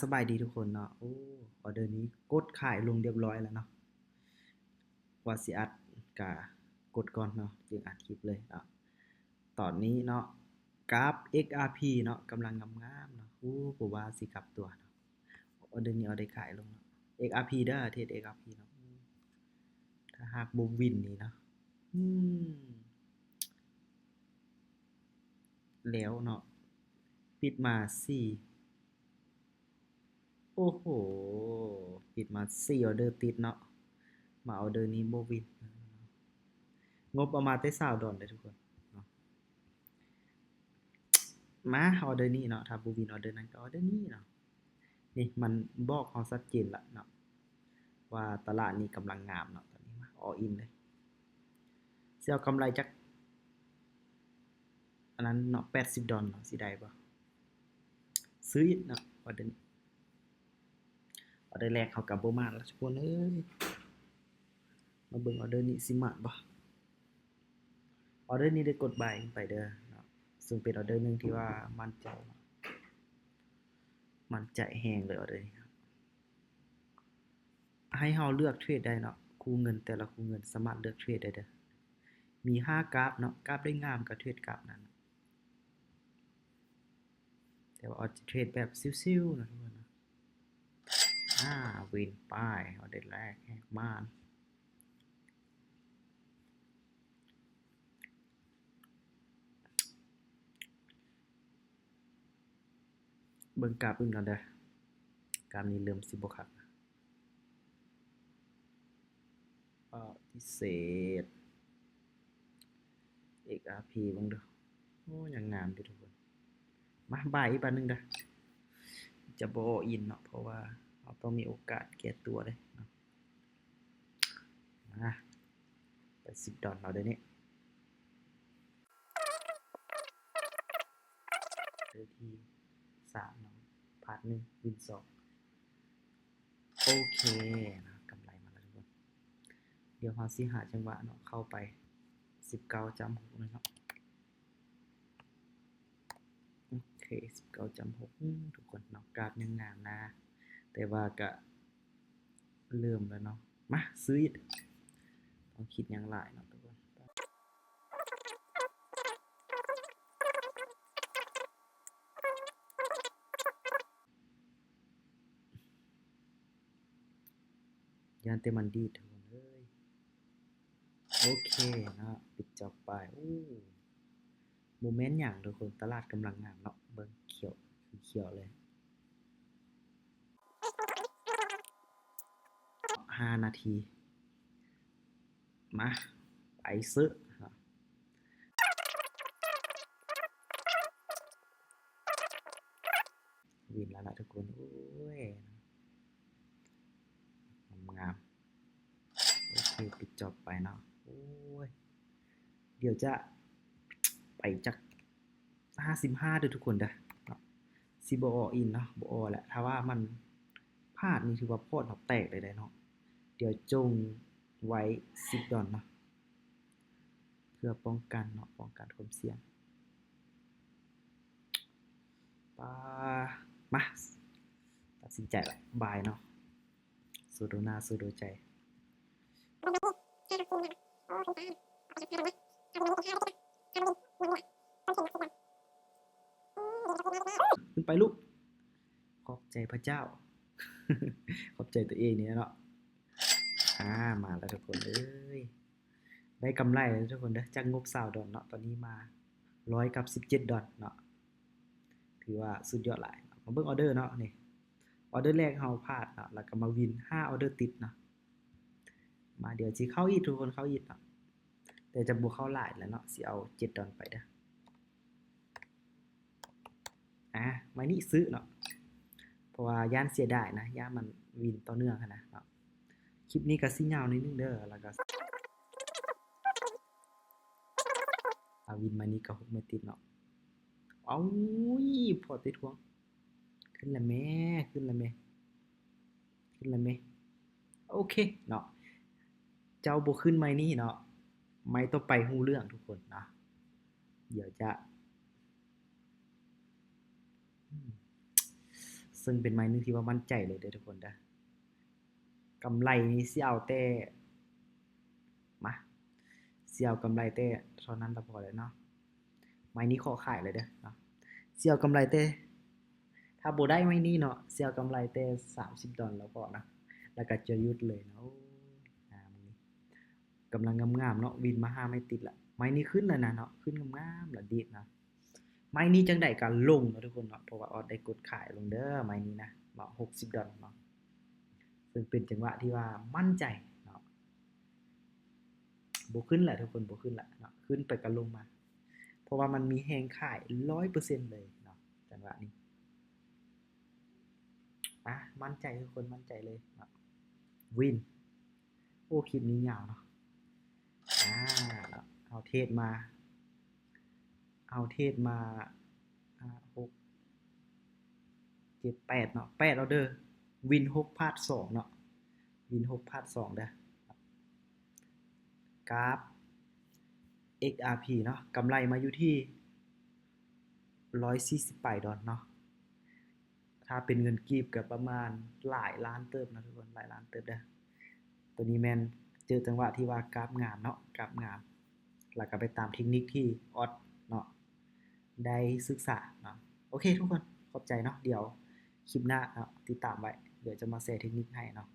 สบายดีทุกคนเนาะโอ้ออเดอร์นี้กดขายลงเรียบร้อยแล้วเนาะว่าสิอัดกะกดก่อนเนาะจึงอัดคลิปเลยเนาะตอนนี้เนาะกราฟ XRP เนาะกำลังงามๆเนาะโอ้บ่ว่าสิกลับตัวเนาะออเดอร์นี้เอาได้ขายลงเนาะ XRP เด้อเทรด XRP เนาะถ้าหากบ่วินนี่เนาะอืมแล้วเนาะปิดมา4โอ้โฮปิดมา4ออเดอร์ติดเนาะมาออเดอร์นี้บ่วิน งบประมาณได้$20เด้อทุกคนเนาะมาออเดอร์นี้เนาะถ้าบ่วินออเดอร์นั้นก็ออเดอร์นี้เนาะนี่มันบอกเราชัดเจนแล้วเนาะว่าตลาดนี้กำลังงามเนาะตอนนี้มา all in เลยสิเอากำไรจักอันนั้นเนาะ$80เนาะสิได้บ่ซื้ออีกเนาะออเดอร์นี้ออเดอร์แรกเขาก็บ่มาแล้วทุกคนเอ้ยมาเบิ่งออเดอร์นี้สิมาบ่ออเดอร์นี้ได้กด buy ไปเด้อเนาะซึ่งเป็นออเดอร์หนึงที่ว่ามั่นใจแฮงเลยออเดอร์นี้ ให้เราเลือกเทรดได้เนาะคู่เงินแต่ละคู่เงินสามารถเลือกเทรดได้เด้อมี5กราฟเนาะกราฟได้งามก็เทรดกราฟนั้นแต่ว่าออจะเทรดแบบซิ่วๆนะทุกคนนะวินป้ายออเดอร์แรกแฮกมานเบิ่งกราฟอื่นก่อนเด้อกราฟนี้เริ่มสิบ่คักพิเศษ XRP เบิ่งเด้อโอ้ยังงามอยู่ทุกคนมาบ่ายอีกบาทนึงเด้อจะบ่อินเนาะเพราะว่าเราต้องมีโอกาสแก้ตัวเด้เนาะมา$80เอาเดี๋ยวนี้เดือนที่3เนาะพาร์ท1วิน2โอเคนะกำไรมาแล้วทุกคนเดี๋ยวเราสิหาจังหวะเนาะเข้าไป19.6เลยเนาะโอเค19.6ทุกคนเนาะกราฟยังงามนะแต่ว่าก็เริ่มแล้วเนาะมาซื้ออีกต้องคิดหยังหลายเนาะทุกคนย่านแต่มันดีดทุกคนเอ้ยโอเคเนาะปิดจอบไปโมเมนต์หยังทุกคนตลาดกำลังงามเนาะเบิ่งเขียวคือเขียวเลย5นาทีมาไปซื้อวินแล้วล่ะทุกคนโอ้ยงามโอเคปิดจอบไปเนาะโอ้ยเดี๋ยวจะไปจัก55เด้อทุกคนเด้อเนาะสิบ่ all in เนาะบ่ all แหละถ้าว่ามันพลาดนี่ถือว่าพอร์ตเราแตกเลยได้เนาะเดี๋ยวจงไว้$10เนาะเพื่อป้องกันเนาะป้องกันความเสี่ยงปามาตัดสินใจละบายเนาะสู้ดูหน้าสู้ดูใจขึ้นไปลูกขอบใจพระเจ้าขอบใจตัวเองนี่เนาะมาแล้วทุกคนเอ้ยได้กำไรแล้วทุกคนเด้อจากงบ$20เนาะตอนนี้มา$117เนาะถือว่าสุดยอดหลายมาเบิ่งออเดอร์เนาะนี่ออเดอร์แรกเราพลาดเนาะแล้วก็มาวิน5ออเดอร์ติดเนาะมาเดี๋ยวสิเข้าอีกทุกคนเข้าอีกเนาะแต่จะบ่เข้าหลายแล้วเนาะสิเอา$7ไปเด้อมานี่ซื้อเนาะเพราะว่าย่านเสียดายนะย่านมันวินต่อเนื่องหั้นนะเนาะคลิปนี้ก็สิยาวนิดนึงเด้อแล้วก็วินมานี่ก็6ไม่ติดเนาะเอ้าพอติดทวงขึ้นแล้วแม่ขึ้นแล้วแม่ขึ้นแล้วแม่โอเคเนาะเจ้าบ่ขึ้นไม้นี้เนาะไม้ต่อไปฮู้เรื่องทุกคนเนาะเดี๋ยวจะเซ ซึ่งเป็นไม้หนึงที่ว่ามั่นใจเลยเด้อทุกคนเด้อกำไรนี่สิเอาแต่มาสิเอากำไรแต่เท่านั้นก็พอแล้วเนาะไม้นี้ขอขายเลยเด้อเนาะสิเอากำไรแต่ถ้าบ่ได้ไม้นี้เนาะสิเอากำไรแต่$30แล้วพอนะแล้วก็จะหยุดเลยเนาะโอ้งามนี้กำลังงามๆเนาะวินมา5ไม่ติดละไม้นี้ขึ้นแล้วนะเนาะขึ้นงามๆแล้วดีดเนาะไม้นี้จังได๋ก็ลงเนาะทุกคนเนาะเพราะว่าออสได้กดขายลงเด้อไม้นี้นะเนาะ$60เนาะซึ่งเป็นจังหวะที่ว่ามั่นใจเนาะ บ่ขึ้นแหละทุกคนบ่ขึ้นละเนาะขึ้นไปก็ลงมาเพราะว่ามันมีแรงขาย100%เลยเนาะจังหวะนี้มั่นใจทุกคนมั่นใจเลยเนาะวินโอ้คลิปนี้ยาวเนาะเนาะเอาเทศมา6 7 8เนาะ8แล้วเด้อวิน6พาร์ต2เนาะวิน6พาร์ต2เด้อกราฟ XRP เนาะกำไรมาอยู่ที่140ปลายดอลเนาะถ้าเป็นเงินกีบก็ประมาณหลายล้านเติบนะทุกคนหลายล้านเติบเด้อตัวนี้แม่นเจอจังหวะที่ว่ากราฟงามเนาะกราฟงามแล้วก็ไปตามเทคนิคที่ออสเนาะได้ศึกษาเนาะโอเคทุกคนขอบใจเนาะเดี๋ยวคลิปหน้าเนาะติดตามไว้เดี๋ยวจะมาแชร์เทคนิคให้เนาะ